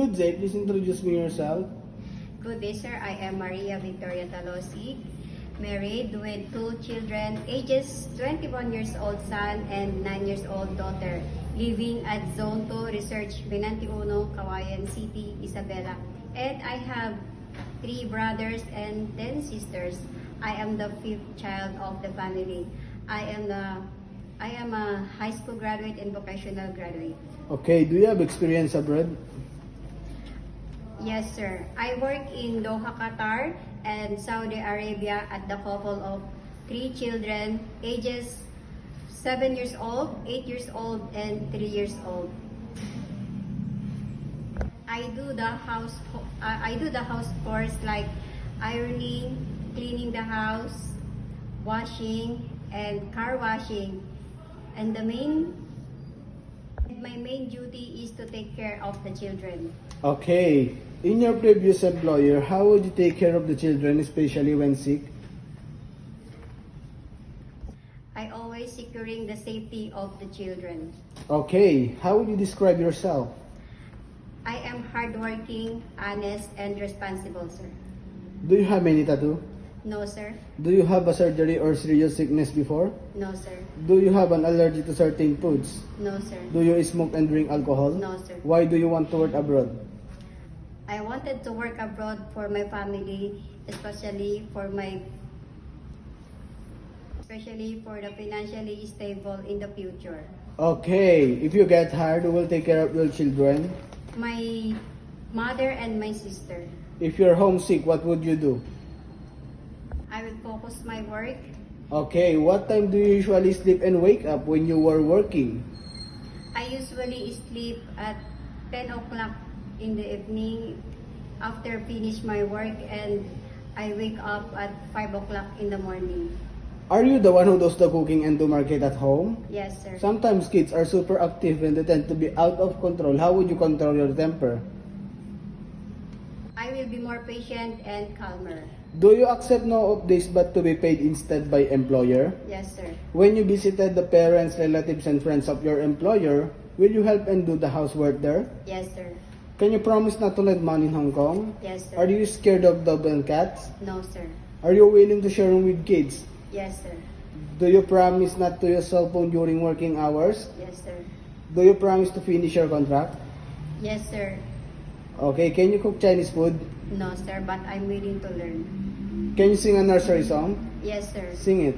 Good day, please introduce me yourself. Good day, sir. I am Maria Victoria Talosi, married with 2 children, ages 21 years old son and 9 years old daughter, living at Zone 2 Research, Benantiuno, Kawayan City, Isabela. And I have 3 brothers and 10 sisters. I am the 5th child of the family. I am a high school graduate and vocational graduate. Okay, do you have experience abroad? Yes, sir. I work in Doha, Qatar and Saudi Arabia at the couple of 3 children, ages 7 years old, 8 years old, and 3 years old. I do the house chores like ironing, cleaning the house, washing, and car washing. And my main duty is to take care of the children. Okay, in your previous employer, how would you take care of the children, especially when sick? I always securing the safety of the children. Okay, how would you describe yourself? I am hardworking, honest, and responsible, sir. Do you have any tattoo? No, sir. Do you have a surgery or serious sickness before? No, sir. Do you have an allergy to certain foods? No, sir. Do you smoke and drink alcohol? No, sir. Why do you want to work abroad? I wanted to work abroad for my family, especially for the financially stable in the future. Okay, if you get hired, who will take care of your children? My mother and my sister. If you're homesick, what would you do? I will focus my work. Okay, what time do you usually sleep and wake up when you were working? I usually sleep at 10 o'clock in the evening after finish my work, and I wake up at 5 o'clock in the morning. Are you the one who does the cooking and do market at home? Yes, sir. Sometimes kids are super active and they tend to be out of control. How would you control your temper? I will be more patient and calmer. Do you accept no off days but to be paid instead by employer? Yes, sir. When you visited the parents, relatives, and friends of your employer, will you help and do the housework there? Yes, sir. Can you promise not to lend money in Hong Kong? Yes, sir. Are you scared of dogs and cats? No, sir. Are you willing to share room with kids? Yes, sir. Do you promise not to use cell phone during working hours? Yes, sir. Do you promise to finish your contract? Yes, sir. Okay, can you cook Chinese food? No, sir, but I'm willing to learn. Can you sing a nursery song? Yes, sir. Sing it.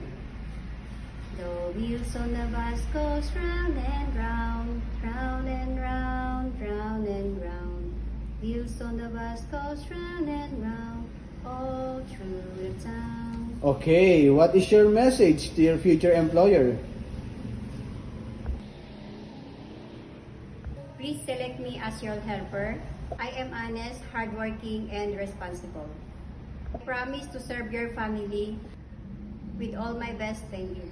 The wheels on the bus goes round and round, round and round, round and round. Wheels on the bus goes round and round, all through the town. Okay, what is your message to your future employer? Please select me as your helper. I am honest, hardworking, and responsible. I promise to serve your family with all my best. Thank you.